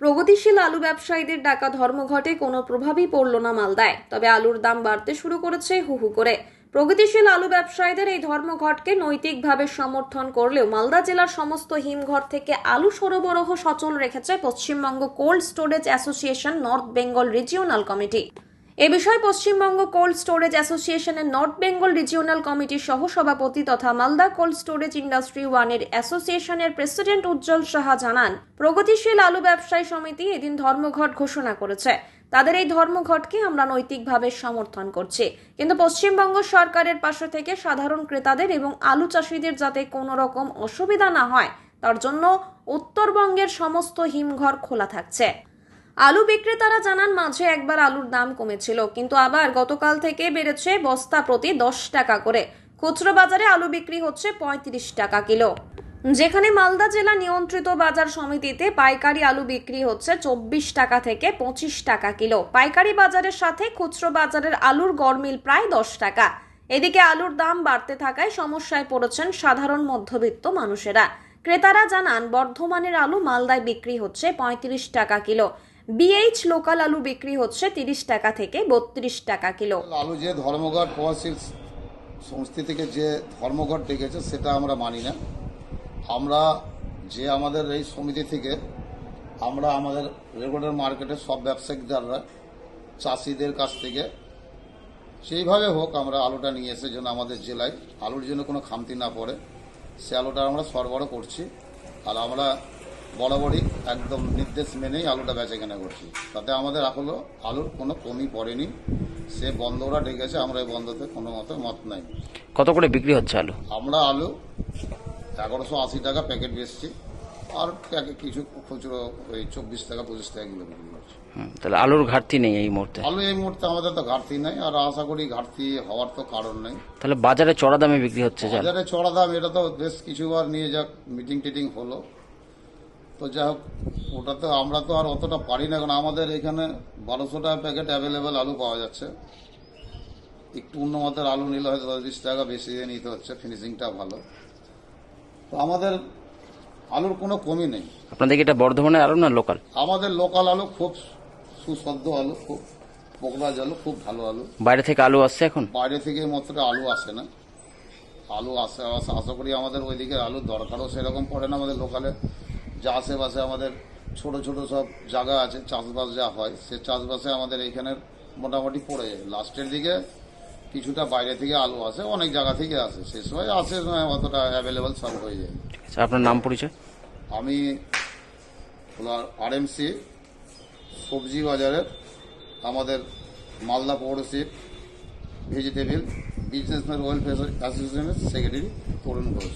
প্রগতিশীল আলু ব্যবসায়ীদের ডাকা ধর্মঘটে কোনো প্রভাবই পড়ল না মালদায়। তবে আলুর দাম বাড়তে শুরু করেছে হু হু করে। প্রগতিশীল আলু ব্যবসায়ীদের এই ধর্মঘটকে নৈতিকভাবে সমর্থন করলেও মালদা জেলার সমস্ত হিমঘর থেকে আলু সরবরাহ সচল রেখেছে Paschimbanga cold storage association north Bengal regional committee. এ বিষয়ে পশ্চিমবঙ্গ কোল্ড স্টোরেজ অ্যাসোসিয়েশনের নর্থ বেঙ্গল রিজিওনাল কমিটির সহ সভাপতি তথা মালদা কোল্ড স্টোরেজ ইন্ডাস্ট্রি ওয়ানের অ্যাসোসিয়েশনের প্রেসিডেন্ট উজ্জ্বল সাহা জানান, প্রগতিশীল আলু ব্যবসায়ী সমিতি এদিন ধর্মঘট ঘোষণা করেছে। তাদের এই ধর্মঘটকে আমরা নৈতিকভাবে সমর্থন করছি, কিন্তু পশ্চিমবঙ্গ সরকারের পাশে থেকে সাধারণ ক্রেতাদের এবং আলু চাষিদের যাতে কোনো রকম অসুবিধা না হয় তার জন্য উত্তরবঙ্গের সমস্ত হিমঘর খোলা থাকছে। আলু বিক্রেতারা জানান, মাঝে একবার আলুর দাম কমেছিল, কিন্তু আবার গতকাল থেকে বেড়েছে বস্তা প্রতি 10 টাকা করে। খুচরো বাজারে আলু বিক্রি হচ্ছে 35 টাকা কিলো, যেখানে মালদা জেলা নিয়ন্ত্রিত বাজার সমিতিতে পাইকারি আলু বিক্রি হচ্ছে 24 টাকা থেকে 25 টাকা কিলো। পাইকারি বাজারের সাথে খুচরো বাজারের আলুর গড়মিল প্রায় 10 টাকা। এদিকে আলুর দাম বাড়তে থাকায় সমস্যায় পড়েছেন সাধারণ মধ্যবিত্ত মানুষেরা। ক্রেতারা জানান, বর্ধমানের আলু মালদায় বিক্রি হচ্ছে 35 টাকা কিলো। বিএইচ লোকাল আলু বিক্রি হচ্ছে 30 টাকা থেকে 32 টাকা কিলো। আলু যে ধর্মঘট প্রবাসী সংস্থা থেকে যে ধর্মঘট ডেকেছে সেটা আমরা মানি না। আমরা যে আমাদের এই সমিতি থেকে আমরা আমাদের রেগুলার মার্কেটের সব ব্যবসায়িক যারা চাষিদের কাছ থেকে সেইভাবে হোক আমরা আলুটা নিয়ে এসে যেন আমাদের জেলায় আলুর জন্য কোনো খামতি না পড়ে সে আলুটা আমরা সরবরাহ করছি। আর আমরা বরাবরই একদম নির্দেশ মেনেই আলুটা বেচাকেনা করছি, তাতে আমাদের আলুর কোনো কমই পড়েনি। সে বন্ধরা ডেকেছে, আমরা এই বন্ধতে কোনো মত নাই। কত করে বিক্রি হচ্ছে আলু? আমরা আলু 1180 টাকা প্যাকেট বেচছি, আর কিছু খুচরো ওই 24 টাকা 25 টাকা কিলো বিক্রি করছি। তাহলে আলুর ঘাটতি নেই এই মুহূর্তে? আলু এই মুহূর্তে আমাদের তো ঘাটতি নেই, আর আশা করি ঘাটতি হওয়ার তো কারণ নেই। তাহলে বাজারে চড়া দামে বিক্রি হচ্ছে? বাজারে চড়া দাম, এটা তো বেশ কিছুবার নিয়ে যাক মিটিং টিটিং হলো, তো যাই হোক ওটা তো আমরা তো আর অতটা পারি না, কারণ আমাদের এখানে 1200 টাকা প্যাকেট অ্যাভেলেবেল আলু পাওয়া যাচ্ছে। একটু উন্নত আলু নিলে হয়তো 10-20 টাকা বেশি দিয়ে নিতে হচ্ছে, ফিনিশিংটা ভালো। তো আমাদের আলুর কোনো কমি নেই। আপনাদের কি এটা বর্ধমানের আলু না লোকাল? আমাদের লোকাল আলু, খুব সুস্বাদু আলু, খুব পোকরাজ আলু, খুব ভালো আলু। বাইরে থেকে আলু আসছে এখন? বাইরে থেকে মাত্র আলু আসে না, আলু আসে আশা করি আমাদের ওইদিকে আলুর দরকারও সেরকম পড়ে না। আমাদের লোকালে যা আশেপাশে আমাদের ছোট ছোট সব জায়গা আছে, চাষবাস যা হয় সে চাষবাসে আমাদের এইখানের মোটামুটি পড়ে যায়। লাস্টের দিকে কিছুটা বাইরে থেকে আলু আসে, অনেক জায়গা থেকে আসে, সে সময় আসে অতটা অ্যাভেলেবেল সব হয়ে যায়। আপনার নাম পরিচয়? আমি আরএমসি সবজি বাজারের আমাদের মালদা পৌরসির ভেজিটেবল বিজনেসম্যান ওয়েলফেয়ার অ্যাসোসিয়েশনের সেক্রেটারি তরুণ ঘোষ।